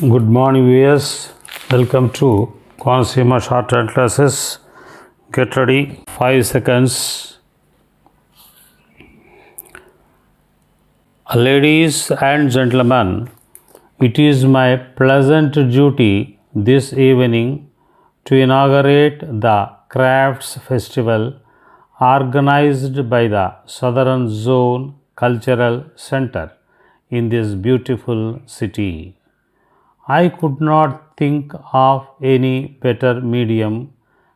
Good morning, viewers. Welcome to Consumer Shorthand classes. Get ready. 5 seconds. Ladies and gentlemen, it is my pleasant duty this evening to inaugurate the Crafts Festival organized by the Southern Zone Cultural Center in this beautiful city. I could not think of any better medium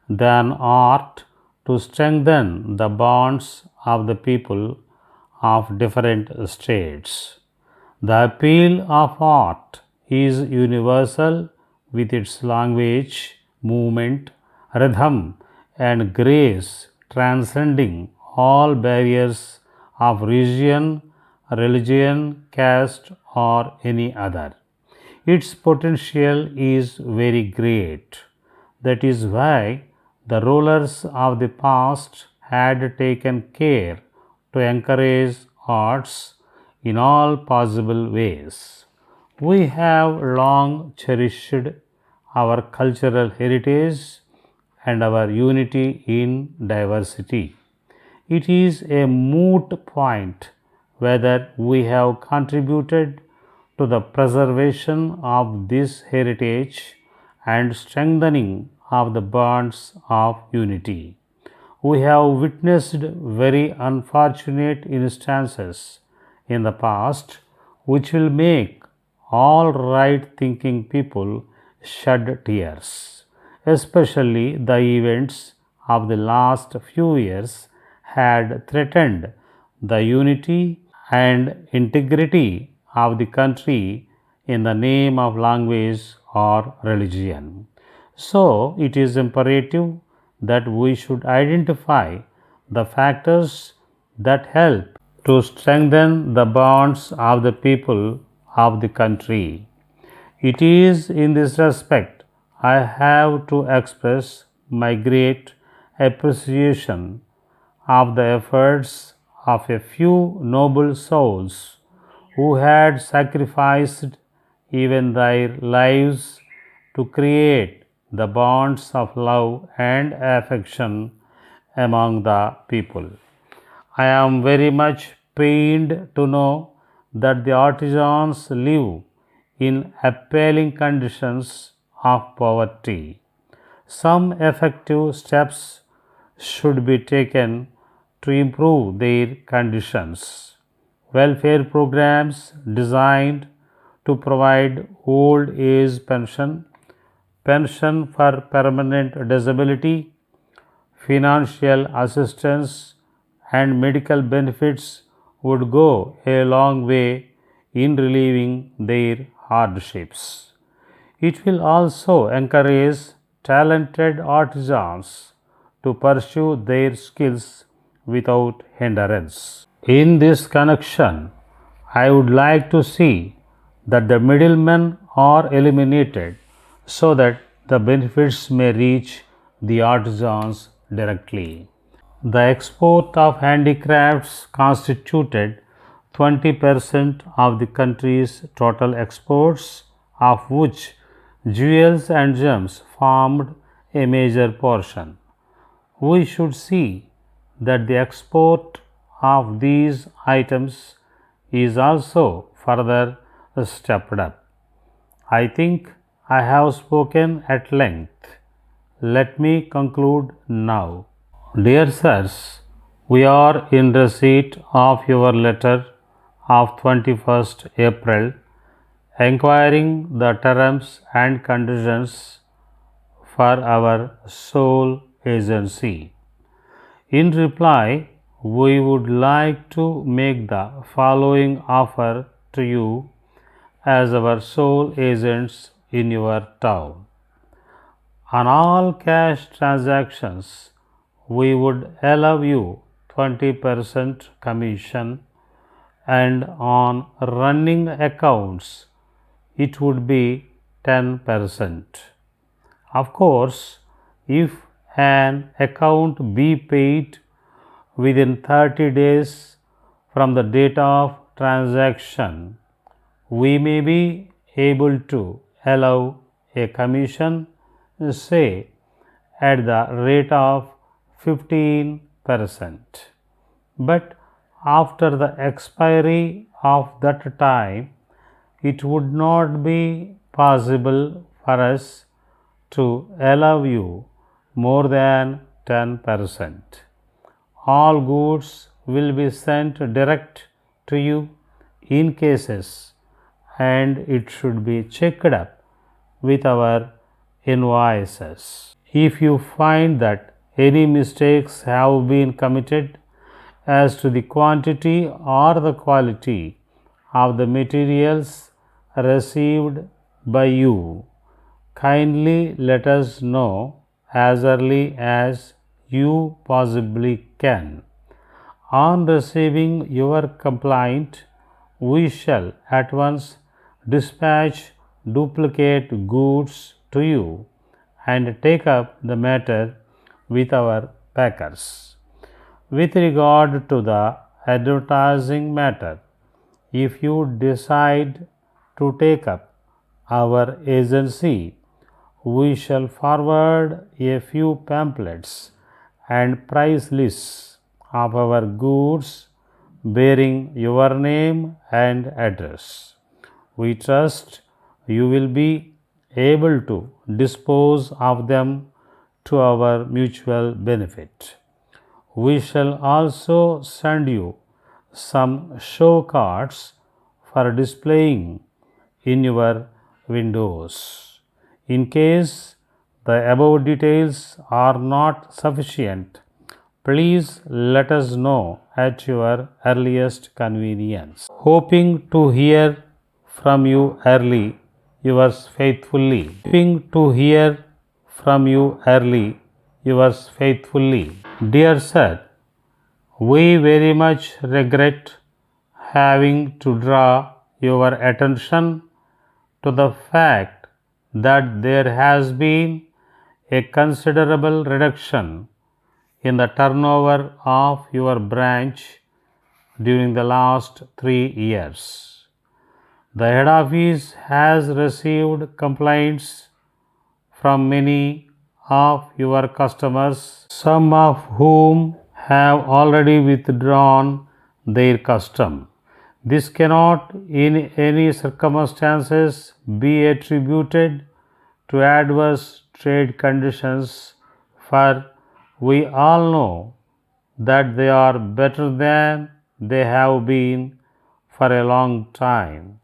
than art to strengthen the bonds of the people of different states. The appeal of art is universal with its language, movement, rhythm, and grace transcending all barriers of region, religion, caste, or any other. Its potential is very great. That is why the rulers of the past had taken care to encourage arts in all possible ways. We have long cherished our cultural heritage and our unity in diversity. It is a moot point whether we have contributed to the preservation of this heritage and strengthening of the bonds of unity. We have witnessed very unfortunate instances in the past which will make all right thinking people shed tears. Especially the events of the last few years had threatened the unity and integrity of the country in the name of language or religion. So, it is imperative that we should identify the factors that help to strengthen the bonds of the people of the country. It is in this respect I have to express my great appreciation of the efforts of a few noble souls who had sacrificed even their lives to create the bonds of love and affection among the people. I am very much pained to know that the artisans live in appalling conditions of poverty. Some effective steps should be taken to improve their conditions. Welfare programs designed to provide old age pension, pension for permanent disability, financial assistance, and medical benefits would go a long way in relieving their hardships. It will also encourage talented artisans to pursue their skills without hindrance. In this connection, I would like to see that the middlemen are eliminated so that the benefits may reach the artisans directly. The export of handicrafts constituted 20% of the country's total exports, of which jewels and gems formed a major portion. We should see that the export of these items is also further stepped up. I think I have spoken at length. Let me conclude now. Dear sirs, we are in receipt of your letter of 21st April enquiring the terms and conditions for our sole agency. In reply, we would like to make the following offer to you as our sole agents in your town. On all cash transactions, we would allow you 20% commission, and on running accounts, it would be 10%. Of course, if an account be paid within 30 days from the date of transaction, we may be able to allow a commission, say, at the rate of 15%. But after the expiry of that time, it would not be possible for us to allow you more than 10%. All goods will be sent direct to you in cases, and it should be checked up with our invoices. If you find that any mistakes have been committed as to the quantity or the quality of the materials received by you, kindly let us know as early as you possibly can. On receiving your complaint, we shall at once dispatch duplicate goods to you and take up the matter with our packers. With regard to the advertising matter, if you decide to take up our agency, we shall forward a few pamphlets and price lists of our goods bearing your name and address. We trust you will be able to dispose of them to our mutual benefit. We shall also send you some show cards for displaying in your windows. In case the above details are not sufficient, please let us know at your earliest convenience. Hoping to hear from you early, yours faithfully. Hoping to hear from you early, yours faithfully. Dear Sir, we very much regret having to draw your attention to the fact that there has been a considerable reduction in the turnover of your branch during the last 3 years. The head office has received complaints from many of your customers, some of whom have already withdrawn their custom. This cannot in any circumstances be attributed to adverse trade conditions, for we all know that they are better than they have been for a long time.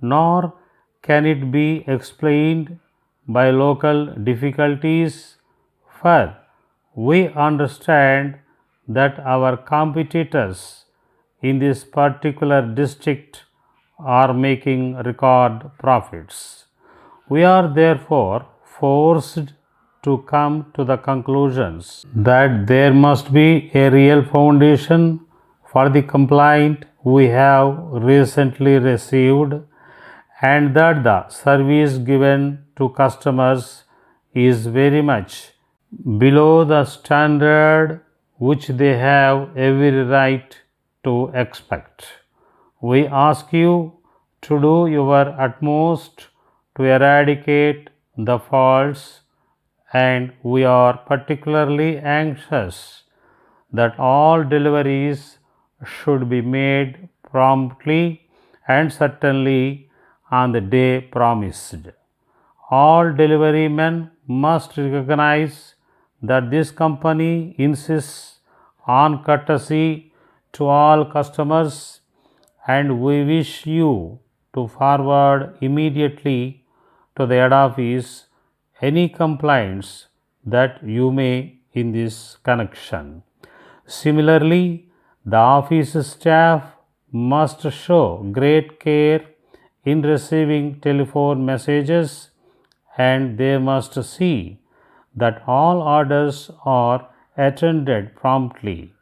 Nor can it be explained by local difficulties, for we understand that our competitors in this particular district are making record profits. We are therefore forced to come to the conclusions that there must be a real foundation for the complaint we have recently received, and that the service given to customers is very much below the standard which they have every right to expect. We ask you to do your utmost to eradicate the faults, and we are particularly anxious that all deliveries should be made promptly and certainly on the day promised. All delivery men must recognize that this company insists on courtesy to all customers, and we wish you to forward immediately to the head office any complaints that you may in this connection. Similarly, the office staff must show great care in receiving telephone messages, and they must see that all orders are attended promptly.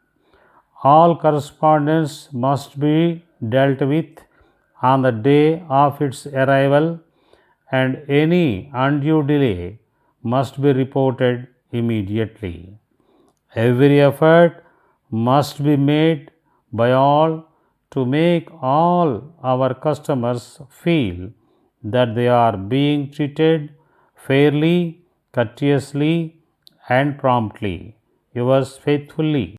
All correspondence must be dealt with on the day of its arrival, and any undue delay must be reported immediately. Every effort must be made by all to make all our customers feel that they are being treated fairly, courteously, and promptly. Yours faithfully.